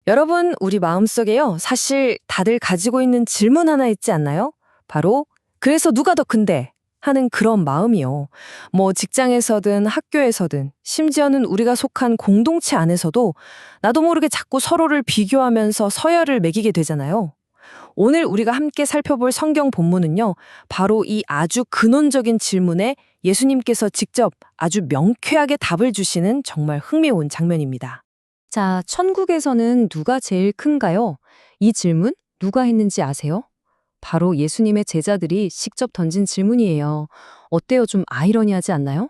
여러분, 우리 마음속에요. 사실 다들 가지고 있는 질문 하나 있지 않나요? 바로, 그래서 누가 더 큰데? 하는 그런 마음이요. 뭐 직장에서든 학교에서든 심지어는 우리가 속한 공동체 안에서도 나도 모르게 자꾸 서로를 비교하면서 서열을 매기게 되잖아요. 오늘 우리가 함께 살펴볼 성경 본문은요. 바로 이 아주 근원적인 질문에 예수님께서 직접 아주 명쾌하게 답을 주시는 정말 흥미로운 장면입니다. 자, 천국에서는 누가 제일 큰가요? 이 질문 누가 했는지 아세요? 바로 예수님의 제자들이 직접 던진 질문이에요. 어때요? 좀 아이러니하지 않나요?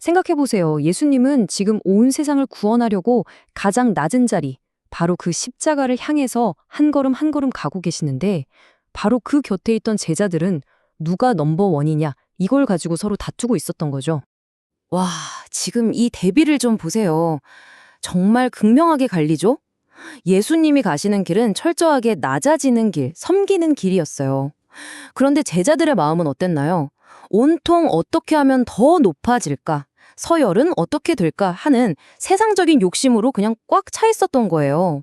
생각해보세요. 예수님은 지금 온 세상을 구원하려고 가장 낮은 자리, 바로 그 십자가를 향해서 한 걸음 한 걸음 가고 계시는데, 바로 그 곁에 있던 제자들은 누가 넘버원이냐, 이걸 가지고 서로 다투고 있었던 거죠. 와, 지금 이 대비를 좀 보세요. 정말 극명하게 갈리죠? 예수님이 가시는 길은 철저하게 낮아지는 길, 섬기는 길이었어요. 그런데 제자들의 마음은 어땠나요? 온통 어떻게 하면 더 높아질까? 서열은 어떻게 될까? 하는 세상적인 욕심으로 그냥 꽉 차 있었던 거예요.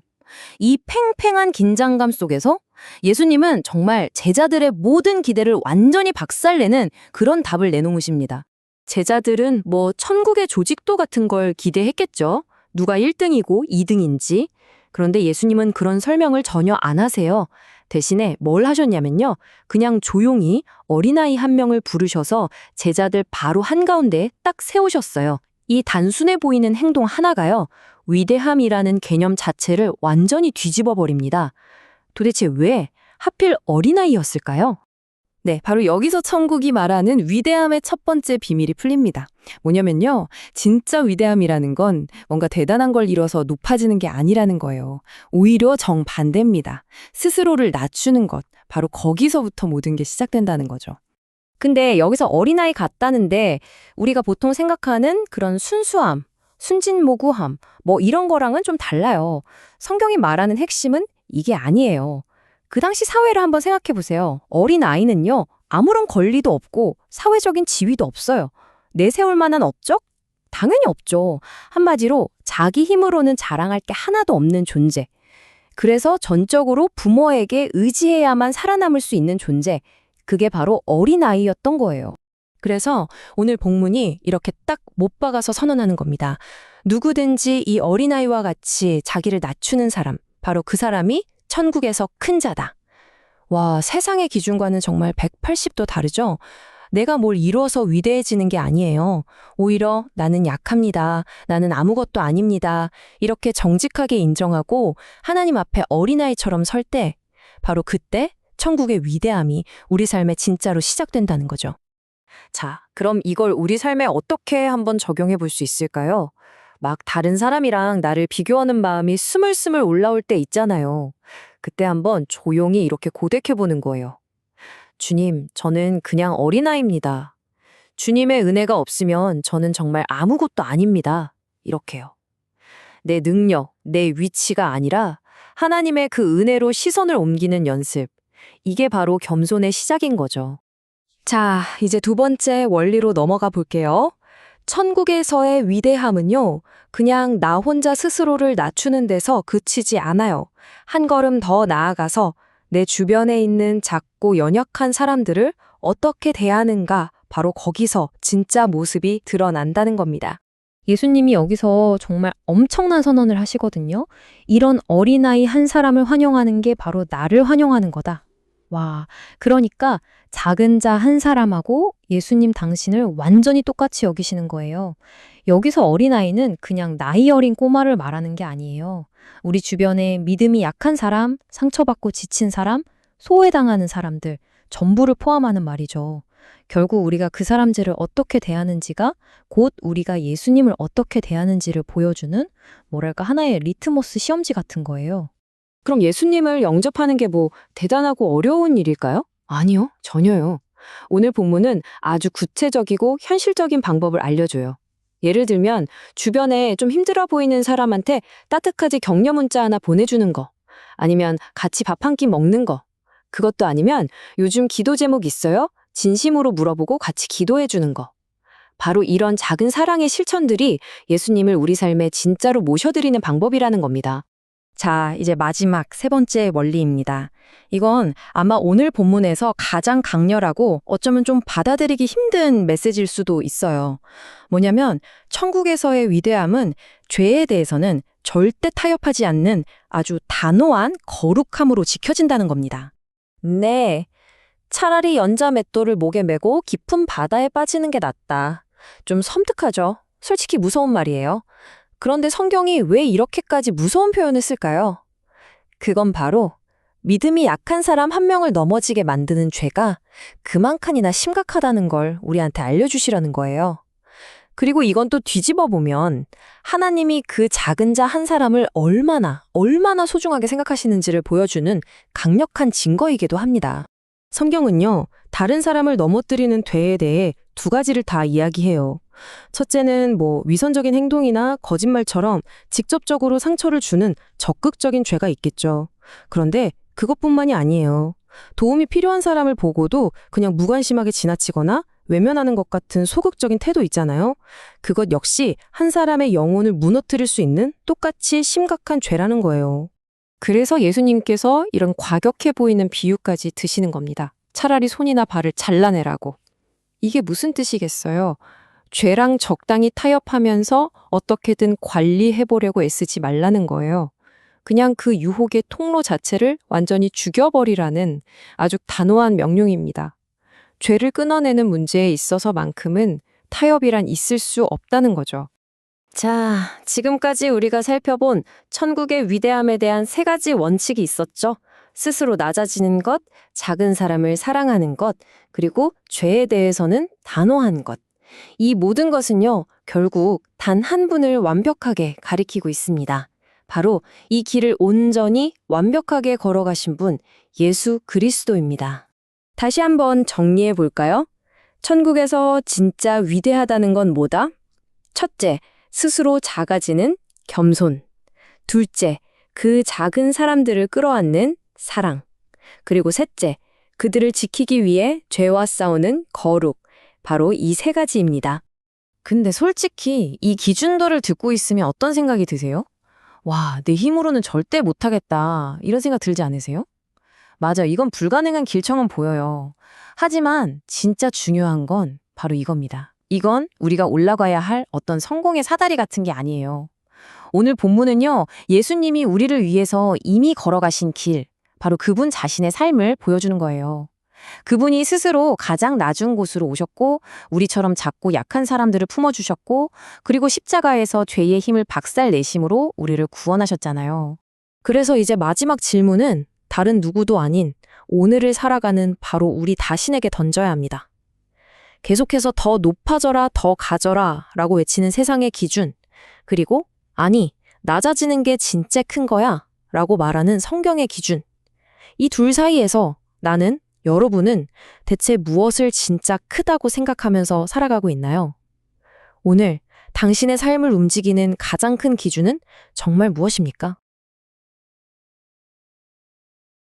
이 팽팽한 긴장감 속에서 예수님은 정말 제자들의 모든 기대를 완전히 박살내는 그런 답을 내놓으십니다. 제자들은 뭐 천국의 조직도 같은 걸 기대했겠죠. 누가 1등이고 2등인지. 그런데 예수님은 그런 설명을 전혀 안 하세요. 대신에 뭘 하셨냐면요. 그냥 조용히 어린아이 한 명을 부르셔서 제자들 바로 한가운데에 딱 세우셨어요. 이 단순해 보이는 행동 하나가요. 위대함이라는 개념 자체를 완전히 뒤집어 버립니다. 도대체 왜 하필 어린아이였을까요? 네, 바로 여기서 천국이 말하는 위대함의 첫 번째 비밀이 풀립니다. 뭐냐면요, 진짜 위대함이라는 건 뭔가 대단한 걸 이뤄서 높아지는 게 아니라는 거예요. 오히려 정반대입니다. 스스로를 낮추는 것, 바로 거기서부터 모든 게 시작된다는 거죠. 근데 여기서 어린아이 같다는데 우리가 보통 생각하는 그런 순수함, 순진모구함, 뭐 이런 거랑은 좀 달라요. 성경이 말하는 핵심은 이게 아니에요. 그 당시 사회를 한번 생각해 보세요. 어린 아이는요, 아무런 권리도 없고 사회적인 지위도 없어요. 내세울 만한 업적? 당연히 없죠. 한마디로 자기 힘으로는 자랑할 게 하나도 없는 존재. 그래서 전적으로 부모에게 의지해야만 살아남을 수 있는 존재. 그게 바로 어린 아이였던 거예요. 그래서 오늘 본문이 이렇게 딱 못 박아서 선언하는 겁니다. 누구든지 이 어린아이와 같이 자기를 낮추는 사람, 바로 그 사람이 천국에서 큰 자다. 와, 세상의 기준과는 정말 180도 다르죠? 내가 뭘 이뤄서 위대해지는 게 아니에요. 오히려 나는 약합니다. 나는 아무것도 아닙니다. 이렇게 정직하게 인정하고 하나님 앞에 어린아이처럼 설 때, 바로 그때 천국의 위대함이 우리 삶에 진짜로 시작된다는 거죠. 자, 그럼 이걸 우리 삶에 어떻게 한번 적용해 볼 수 있을까요? 막 다른 사람이랑 나를 비교하는 마음이 스물스물 올라올 때 있잖아요. 그때 한번 조용히 이렇게 고백해 보는 거예요. 주님, 저는 그냥 어린아이입니다. 주님의 은혜가 없으면 저는 정말 아무것도 아닙니다. 이렇게요. 내 능력, 내 위치가 아니라 하나님의 그 은혜로 시선을 옮기는 연습. 이게 바로 겸손의 시작인 거죠. 자, 이제 두 번째 원리로 넘어가 볼게요. 천국에서의 위대함은요, 그냥 나 혼자 스스로를 낮추는 데서 그치지 않아요. 한 걸음 더 나아가서 내 주변에 있는 작고 연약한 사람들을 어떻게 대하는가, 바로 거기서 진짜 모습이 드러난다는 겁니다. 예수님이 여기서 정말 엄청난 선언을 하시거든요. 이런 어린아이 한 사람을 환영하는 게 바로 나를 환영하는 거다. 와, 그러니까 작은 자 한 사람하고 예수님 당신을 완전히 똑같이 여기시는 거예요. 여기서 어린아이는 그냥 나이 어린 꼬마를 말하는 게 아니에요. 우리 주변에 믿음이 약한 사람, 상처받고 지친 사람, 소외당하는 사람들, 전부를 포함하는 말이죠. 결국 우리가 그 사람들을 어떻게 대하는지가 곧 우리가 예수님을 어떻게 대하는지를 보여주는 뭐랄까 하나의 리트머스 시험지 같은 거예요. 그럼 예수님을 영접하는 게 뭐 대단하고 어려운 일일까요? 아니요, 전혀요. 오늘 본문은 아주 구체적이고 현실적인 방법을 알려줘요. 예를 들면 주변에 좀 힘들어 보이는 사람한테 따뜻하게 격려 문자 하나 보내주는 거, 아니면 같이 밥 한 끼 먹는 거, 그것도 아니면 요즘 기도 제목 있어요? 진심으로 물어보고 같이 기도해주는 거. 바로 이런 작은 사랑의 실천들이 예수님을 우리 삶에 진짜로 모셔드리는 방법이라는 겁니다. 자, 이제 마지막 세 번째 원리입니다. 이건 아마 오늘 본문에서 가장 강렬하고 어쩌면 좀 받아들이기 힘든 메시지일 수도 있어요. 뭐냐면 천국에서의 위대함은 죄에 대해서는 절대 타협하지 않는 아주 단호한 거룩함으로 지켜진다는 겁니다. 네, 차라리 연자 맷돌을 목에 메고 깊은 바다에 빠지는 게 낫다. 좀 섬뜩하죠? 솔직히 무서운 말이에요. 그런데 성경이 왜 이렇게까지 무서운 표현을 쓸까요? 그건 바로 믿음이 약한 사람 한 명을 넘어지게 만드는 죄가 그만큼이나 심각하다는 걸 우리한테 알려주시려는 거예요. 그리고 이건 또 뒤집어 보면 하나님이 그 작은 자 한 사람을 얼마나 소중하게 생각하시는지를 보여주는 강력한 증거이기도 합니다. 성경은요, 다른 사람을 넘어뜨리는 죄에 대해 두 가지를 다 이야기해요. 첫째는 위선적인 행동이나 거짓말처럼 직접적으로 상처를 주는 적극적인 죄가 있겠죠. 그런데 그것뿐만이 아니에요. 도움이 필요한 사람을 보고도 그냥 무관심하게 지나치거나 외면하는 것 같은 소극적인 태도 있잖아요. 그것 역시 한 사람의 영혼을 무너뜨릴 수 있는 똑같이 심각한 죄라는 거예요. 그래서 예수님께서 이런 과격해 보이는 비유까지 드시는 겁니다. 차라리 손이나 발을 잘라내라고. 이게 무슨 뜻이겠어요? 죄랑 적당히 타협하면서 어떻게든 관리해보려고 애쓰지 말라는 거예요. 그냥 그 유혹의 통로 자체를 완전히 죽여버리라는 아주 단호한 명령입니다. 죄를 끊어내는 문제에 있어서만큼은 타협이란 있을 수 없다는 거죠. 자, 지금까지 우리가 살펴본 천국의 위대함에 대한 세 가지 원칙이 있었죠. 스스로 낮아지는 것, 작은 사람을 사랑하는 것, 그리고 죄에 대해서는 단호한 것. 이 모든 것은요, 결국 단 한 분을 완벽하게 가리키고 있습니다. 바로 이 길을 온전히 완벽하게 걸어가신 분, 예수 그리스도입니다. 다시 한번 정리해 볼까요? 천국에서 진짜 위대하다는 건 뭐다? 첫째, 스스로 작아지는 겸손. 둘째, 그 작은 사람들을 끌어안는 사랑. 그리고 셋째, 그들을 지키기 위해 죄와 싸우는 거룩. 바로 이 세 가지입니다. 근데 솔직히 이 기준도를 듣고 있으면 어떤 생각이 드세요? 와, 내 힘으로는 절대 못하겠다. 이런 생각 들지 않으세요? 맞아, 이건 불가능한 길처럼 보여요. 하지만 진짜 중요한 건 바로 이겁니다. 이건 우리가 올라가야 할 어떤 성공의 사다리 같은 게 아니에요. 오늘 본문은요, 예수님이 우리를 위해서 이미 걸어가신 길, 바로 그분 자신의 삶을 보여주는 거예요. 그분이 스스로 가장 낮은 곳으로 오셨고 우리처럼 작고 약한 사람들을 품어주셨고 그리고 십자가에서 죄의 힘을 박살내심으로 우리를 구원하셨잖아요. 그래서 이제 마지막 질문은 다른 누구도 아닌 오늘을 살아가는 바로 우리 자신에게 던져야 합니다. 계속해서 더 높아져라, 더 가져라 라고 외치는 세상의 기준, 그리고 아니, 낮아지는 게 진짜 큰 거야 라고 말하는 성경의 기준. 이 둘 사이에서 나는, 여러분은 대체 무엇을 진짜 크다고 생각하면서 살아가고 있나요? 오늘 당신의 삶을 움직이는 가장 큰 기준은 정말 무엇입니까?